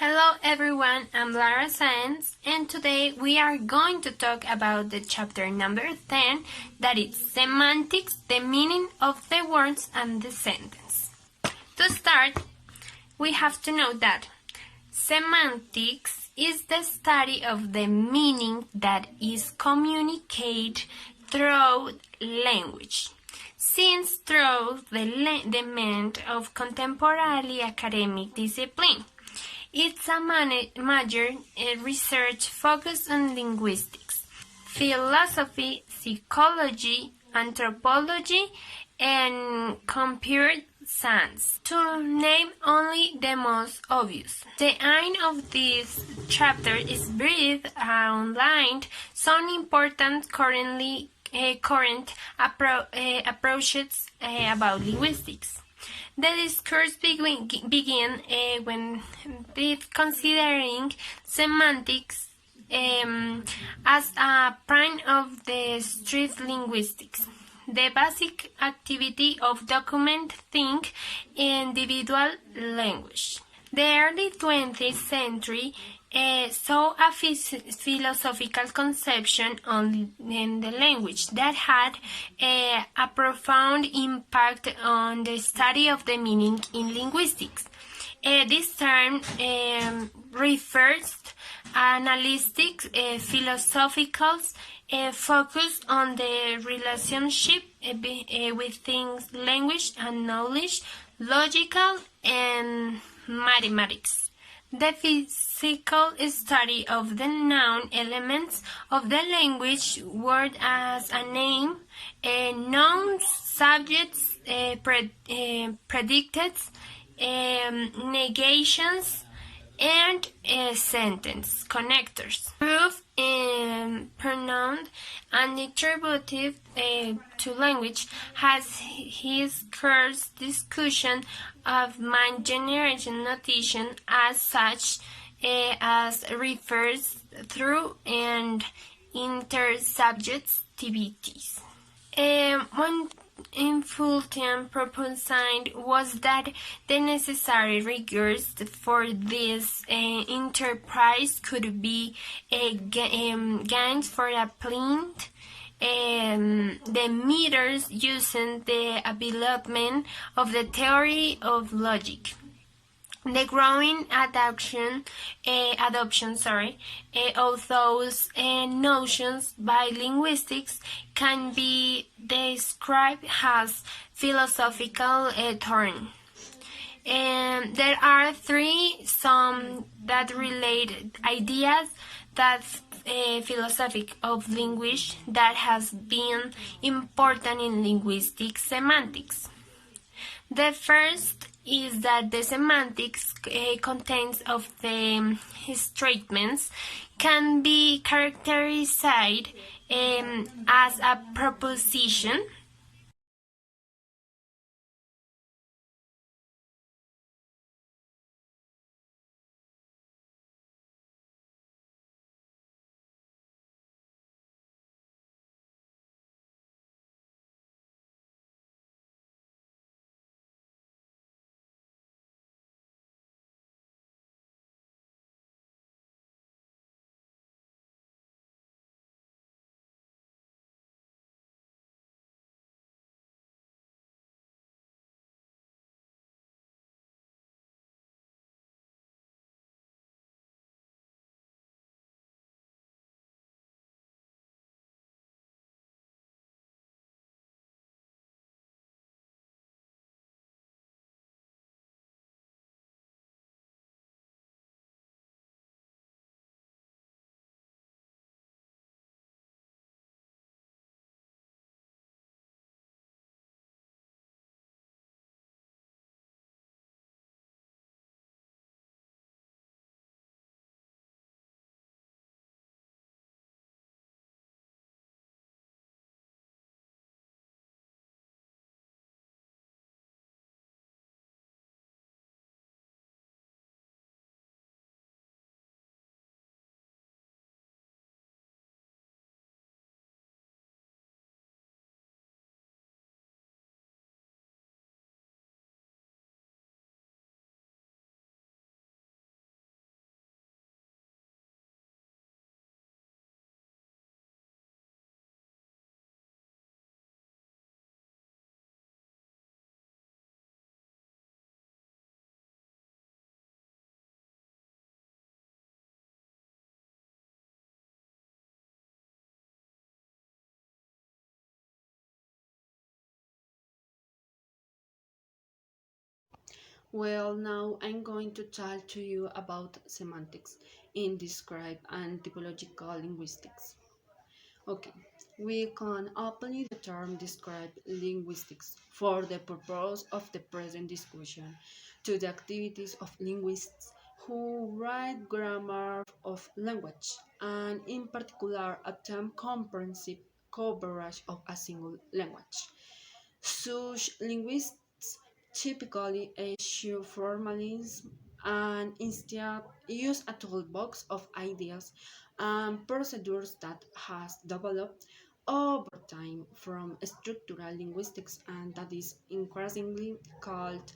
Hello everyone, I'm Lara Sanz, and today we are going to talk about the chapter number 10, that is Semantics, the meaning of the words and the sentence. To start, we have to know that semantics is the study of the meaning that is communicated through language. Since through the meaning of contemporary academic discipline, it's a major research focused on linguistics, philosophy, psychology, anthropology, and computer science, to name only the most obvious. The aim of this chapter is brief outline some important current approaches about linguistics. The discourse begin with considering semantics as a part of the street linguistics, the basic activity of document think individual language. The early 20th century saw a philosophical conception on the language that had a profound impact on the study of the meaning in linguistics. This term refers to analytic philosophical focus on the relationship within language and knowledge, logical and mathematics. The physical study of the noun elements of the language, word as a name, nouns, subjects, predicates, negations, and sentence connectors. Proof pronoun and attributive to language has his course discussion of mind generation notation as such as refers through and intersubjectivities. One important proposition was that the necessary rigors for this enterprise could be gained for applying the methods using the development of the theory of logic. The growing adoption of those notions by linguistics can be described as philosophical turn. There are some that relate ideas that philosophy of language that has been important in linguistic semantics. The first is that the semantics contents of the statements can be characterized as a proposition, Well, now I'm going to talk to you about semantics in describe and typological linguistics. Okay, we can openly the term describe linguistics for the purpose of the present discussion to the activities of linguists who write grammar of language and in particular attempt comprehensive coverage of a single language. Such linguists typically issue formalism and instead use a toolbox of ideas and procedures that has developed over time from structural linguistics and that is increasingly called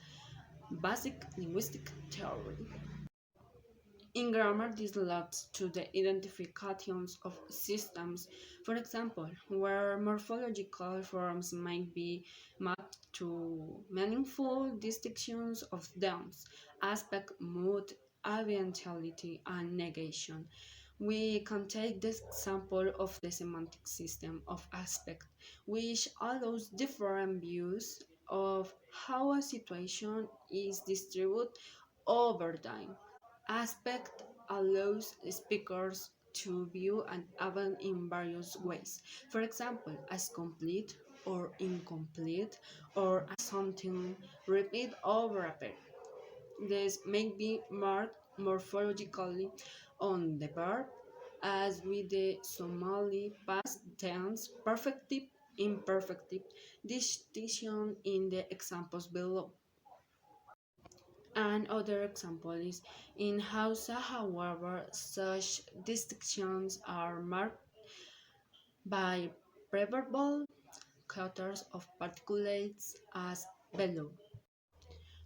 basic linguistic theory. In grammar, this leads to the identifications of systems, for example, where morphological forms might be mapped to meaningful distinctions of downs, aspect, mood, ambientality, and negation. We can take the example of the semantic system of aspect, which allows different views of how a situation is distributed over time. Aspect allows speakers to view an event in various ways. For example, as complete or incomplete, or as something repeat over a period. This may be marked morphologically on the verb, as with the Somali past tense perfective, imperfective distinction in the examples below. Another example is in Hausa, however, such distinctions are marked by preverbal cutters of particulates as below.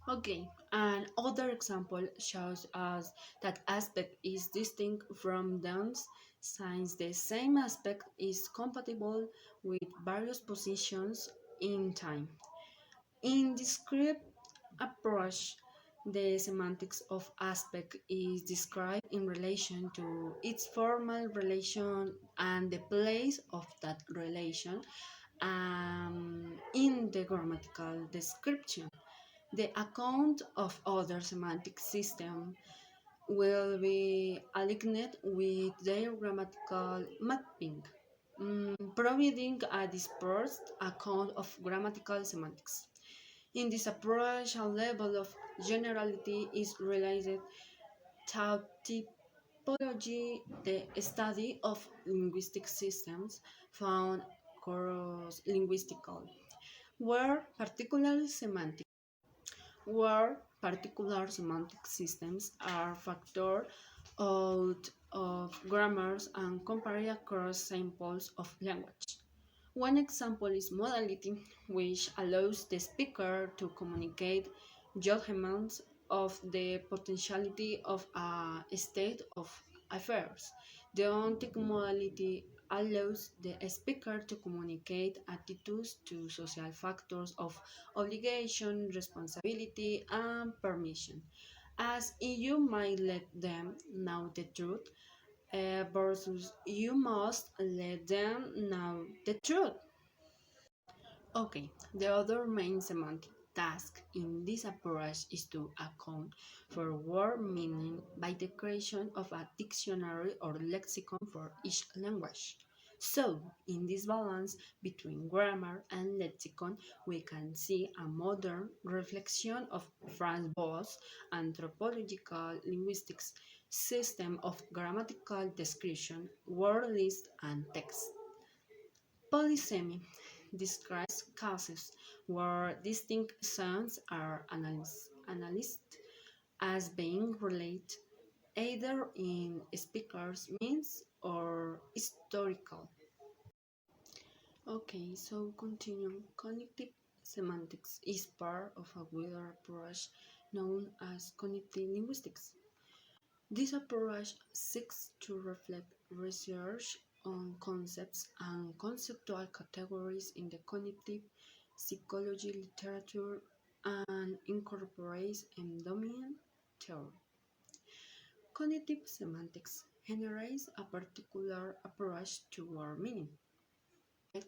Okay, another example shows us that aspect is distinct from dance since the same aspect is compatible with various positions in time. In descriptive approach, the semantics of aspect is described in relation to its formal relation and the place of that relation in the grammatical description. The account of other semantic system will be aligned with their grammatical mapping, providing a dispersed account of grammatical semantics. In this approach, a level of generality is realized through typology, the study of linguistic systems found cross-linguistical, where particular semantic where particular semantic systems are factored out of grammars and compared across samples of language. One example is modality, which allows the speaker to communicate judgments of the potentiality of a state of affairs. The ontic modality allows the speaker to communicate attitudes to social factors of obligation, responsibility, and permission, as you might let them know the truth versus you must let them know the truth. Okay, the other main semantic task in this approach is to account for word meaning by the creation of a dictionary or lexicon for each language. So, in this balance between grammar and lexicon, we can see a modern reflection of Franz Boas' anthropological linguistics system of grammatical description, word list, and text. Polysemy describes cases where distinct sounds are analyzed as being related either in speaker's means or historical. Okay, so continue. Cognitive semantics is part of a wider approach known as cognitive linguistics. This approach seeks to reflect research on concepts and conceptual categories in the cognitive psychology literature and incorporates endowment theory. Cognitive semantics generates a particular approach to word meaning.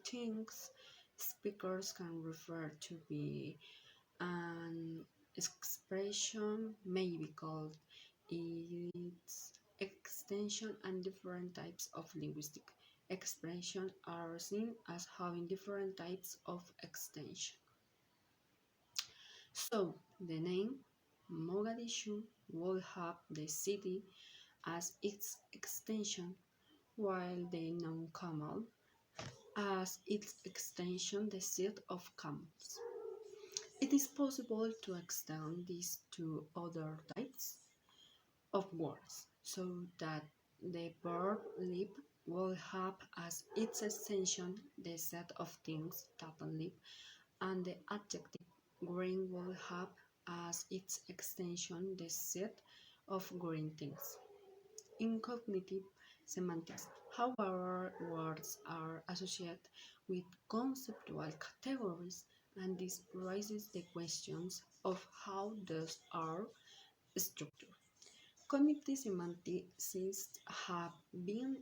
Things speakers can refer to be an expression may be called its extension, and different types of linguistic expression are seen as having different types of extension. So the name Mogadishu will have the city as its extension, while the noun camel as its extension the seat of camels. It is possible to extend this to other types of words, so that the verb live will have as its extension the set of things that live, and the adjective green will have as its extension the set of green things. In cognitive semantics, however, words are associated with conceptual categories, and this raises the questions of how those are structured. Cognitive semanticists have been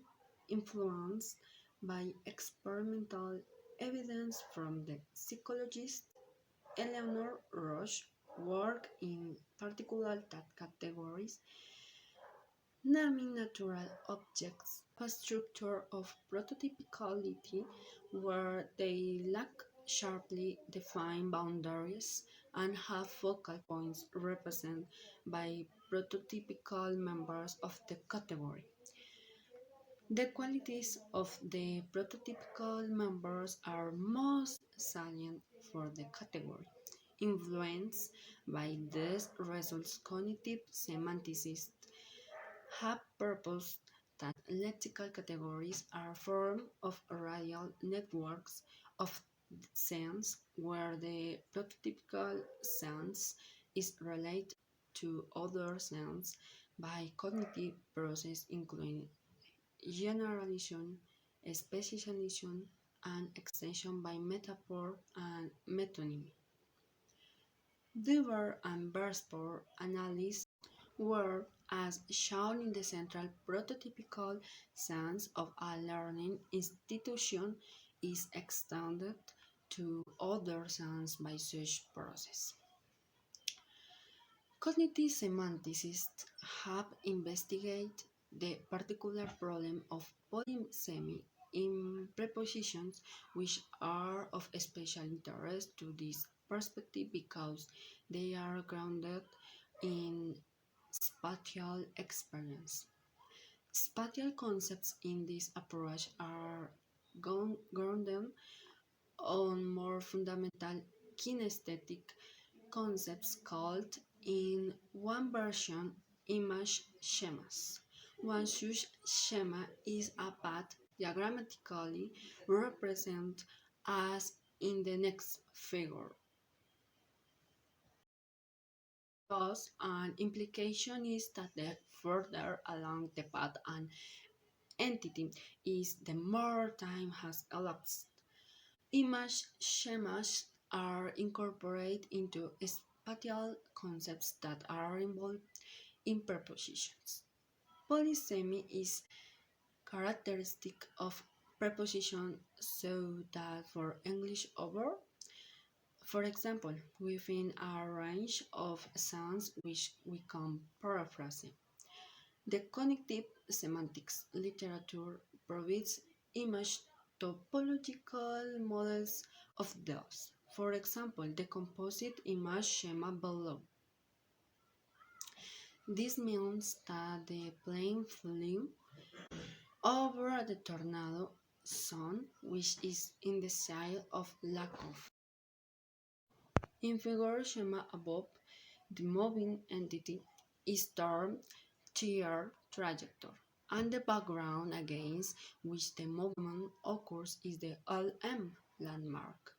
influenced by experimental evidence from the psychologist Eleanor Roch's work, in particular that categories naming natural objects a structure of prototypicality where they lack sharply defined boundaries and have focal points represented by prototypical members of the category. The qualities of the prototypical members are most salient for the category. Influenced by these results, cognitive semanticists have proposed that lexical categories are forms of radial networks of sense where the prototypical sense is related to other sense by cognitive process including generalization, specialization, and extension by metaphor and metonymy. Dever and Beresford analyzed where, as shown in the central prototypical sense of a learning institution, is extended to other sense by such process. Cognitive semanticists have investigated the particular problem of polysemy in prepositions, which are of special interest to this perspective because they are grounded in spatial experience. Spatial concepts in this approach are grounded on more fundamental kinesthetic concepts called, in one version, image schemas. One such schema is a path diagrammatically represented as in the next figure. Thus, an implication is that the further along the path an entity is, the more time has elapsed. Image schemas are incorporated into spatial concepts that are involved in prepositions. Polysemy is characteristic of preposition, so that for English over, for example, within a range of sounds which we can paraphrase. The cognitive semantics literature provides image topological models of those. For example, the composite image schema below. This means that the plane flew over the tornado zone, which is in the side of lack of. In figure schema above, the moving entity is termed tear trajectory, and the background against which the movement occurs is the LM landmark.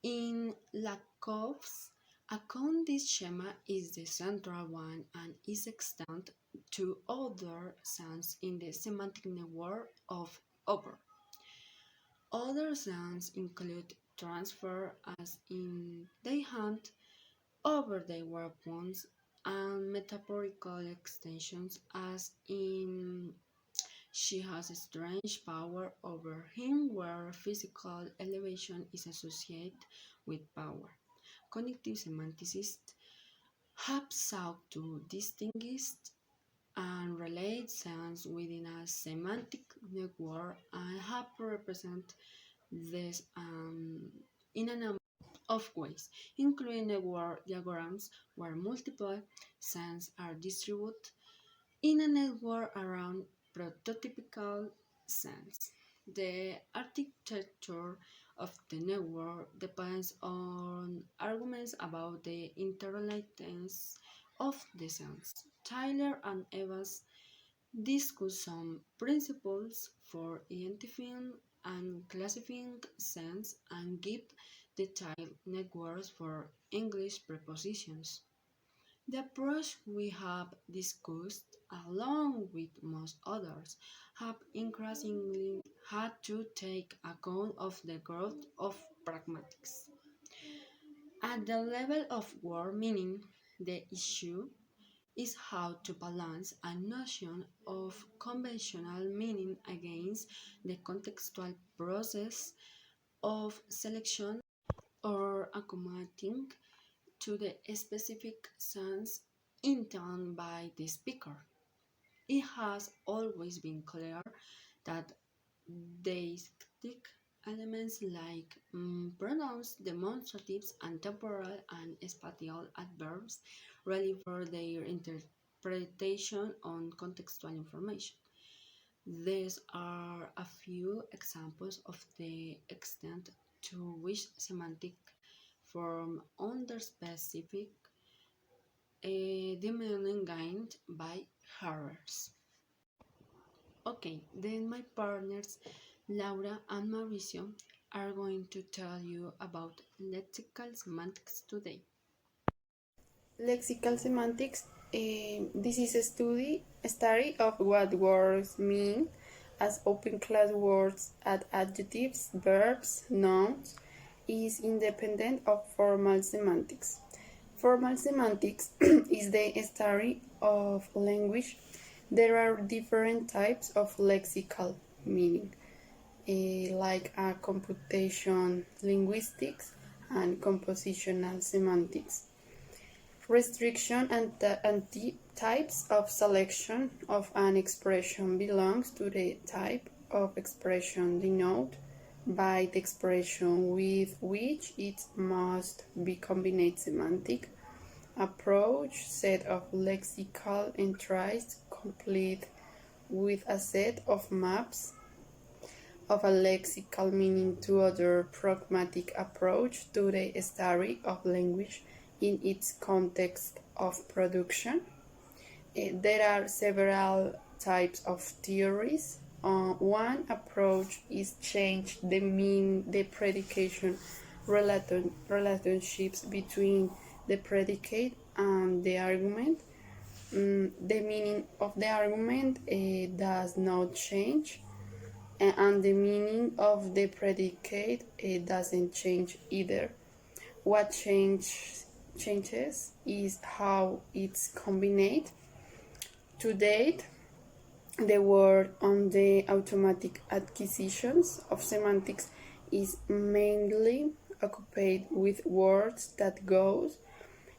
In Lakoff's account, this schema is the central one and is extended to other sounds in the semantic network of over. Other sounds include transfer, as in they hand over their weapons, and metaphorical extensions, as in she has a strange power over him, where physical elevation is associated with power. Cognitive semanticists have sought to distinguish and relate sense within a semantic network and have represent this in a number of ways, including network diagrams where multiple senses are distributed in a network around prototypical sense. The architecture of the network depends on arguments about the interrelatedness of the sense. Tyler and Evans discuss some principles for identifying and classifying sense and give detailed networks for English prepositions. The approach we have discussed, along with most others, have increasingly had to take account of the growth of pragmatics. At the level of word meaning, the issue is how to balance a notion of conventional meaning against the contextual process of selection or accommodating to the specific sense intended by the speaker. It has always been clear that deistic elements like pronouns, demonstratives, and temporal and spatial adverbs rely for their interpretation on contextual information. These are a few examples of the extent to which semantic form under specific demanding gained by herders. Okay, then my partners Laura and Mauricio are going to tell you about lexical semantics today. Lexical semantics. This is a study of what words mean as open class words, adjectives, verbs, nouns, is independent of formal semantics. Formal semantics is the study of language. There are different types of lexical meaning, like computation linguistics and compositional semantics. Restriction and types of selection of an expression belongs to the type of expression denoted by the expression with which it must be combined. Semantic approach set of lexical entries complete with a set of maps of a lexical meaning to other pragmatic approach to the study of language in its context of production. There are several types of theories. One approach is change the predication relationships between the predicate and the argument. The meaning of the argument does not change, and the meaning of the predicate doesn't change either. What changes is how it's combined. To date, the work on the automatic acquisitions of semantics is mainly occupied with words that goes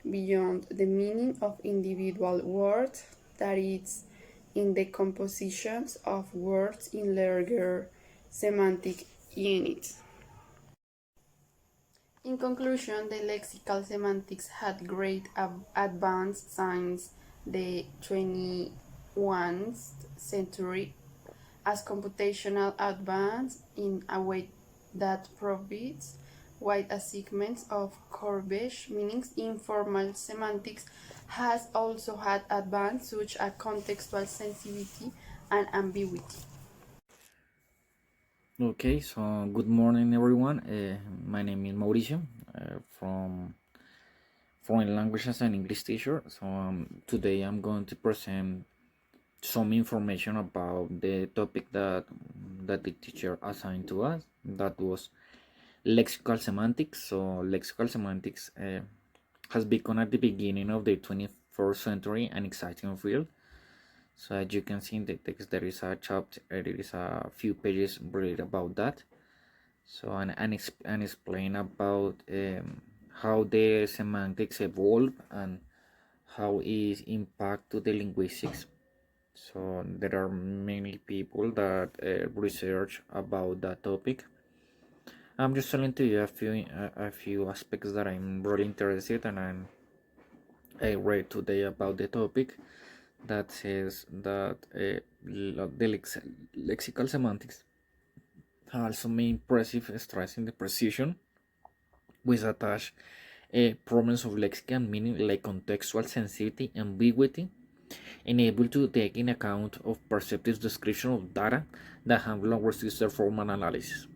beyond the meaning of individual words, that is, in the compositions of words in larger semantic units. In conclusion, the lexical semantics had great advance since the 21st century as computational advance in a way that provides wide segments of coverage, meaning informal semantics has also had advance such as contextual sensitivity and ambiguity. Okay, so good morning, everyone. My name is Mauricio from Foreign Languages and English teacher. So today I'm going to present some information about the topic that the teacher assigned to us. That was lexical semantics. So lexical semantics has become at the beginning of the 21st century an exciting field. So as you can see in the text, there is a chapter, there is a few pages related about that. So and explain about how the semantics evolve and how is impact to the linguistics. So there are many people that research about that topic. I'm just telling to you a few aspects that I'm really interested in, and I read today about the topic that says that the lexical semantics also may impressive stress in the precision with attached problems of lexical meaning like contextual sensitivity, ambiguity, and able to take in account of perceptive description of data that have lower sister formal analysis.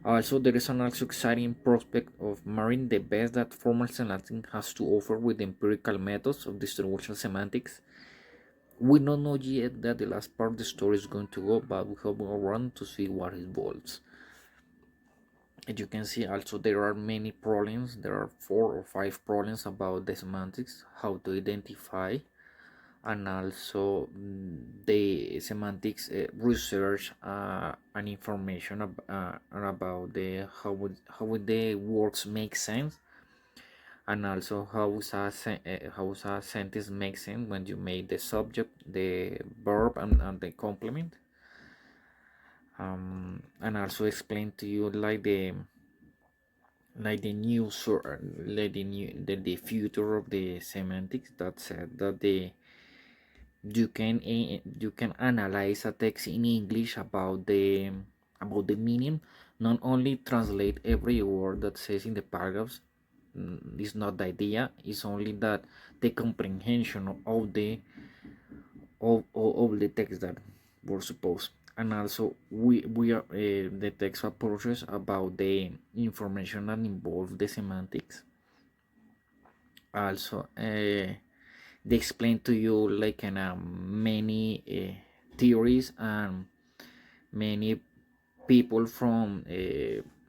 Also, there is an also exciting prospect of marrying the best that formal semantics has to offer with empirical methods of distributional semantics. We don't know yet that the last part of the story is going to go, but we hope we'll run to see what it involves. As you can see, also there are many problems. There are 4 or 5 problems about the semantics, how to identify, and also the semantics research and information about the how would the words make sense, and also how a sentence makes sense when you make the subject, the verb, and the complement. And also explain to you like the new like the future of the semantics, that said that you can analyze a text in English about the meaning, not only translate every word that says in the paragraphs. Is not the idea. It's only that the comprehension of the text that we're supposed. And also we are the text approaches about the information that involve the semantics. Also they explain to you like many theories and many people from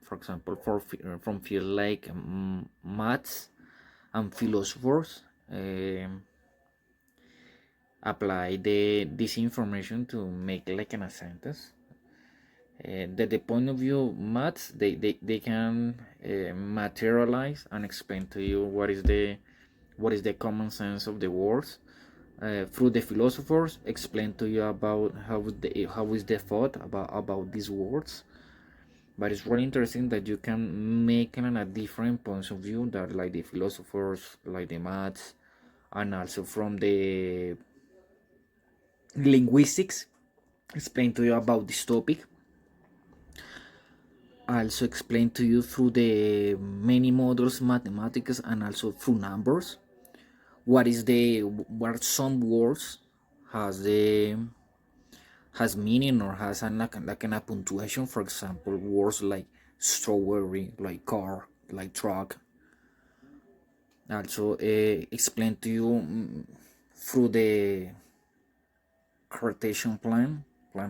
for example from field like maths and philosophers apply this information to make like a sentence. The point of view of maths, they can materialize and explain to you what is the common sense of the words. Through the philosophers, explain to you about how is the thought about these words. But it's really interesting that you can make it on a different points of view, that like the philosophers, like the maths, and also from the linguistics, explain to you about this topic. Also explain to you through the many models, mathematics, and also through numbers, what some words has the has meaning or has like a punctuation. For example, words like strawberry, like car, like truck. Also explain to you through the Cartesian plano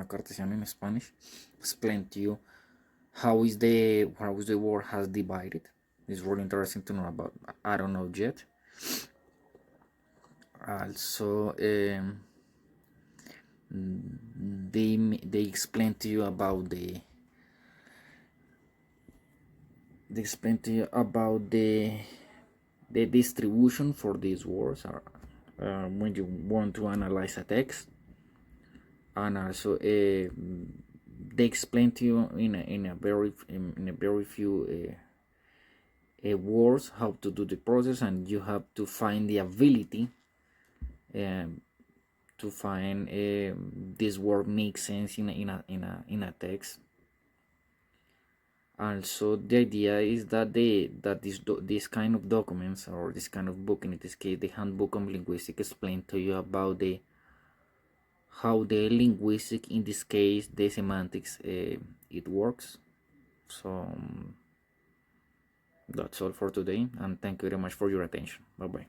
Cartesian in Spanish. Explain to you how is the world has divided. It's really interesting to know about. I don't know yet. Also they explain to you about the distribution for these words, when you want to analyze a text. And also they explain to you in a very few words how to do the process, and you have to find the ability to find this word makes sense in a text. Also, the idea is that this kind of documents, or this kind of book, in this case the Handbook on Linguistics, explain to you about how the linguistic, in this case the semantics, it works. So that's all for today, and thank you very much for your attention. Bye bye.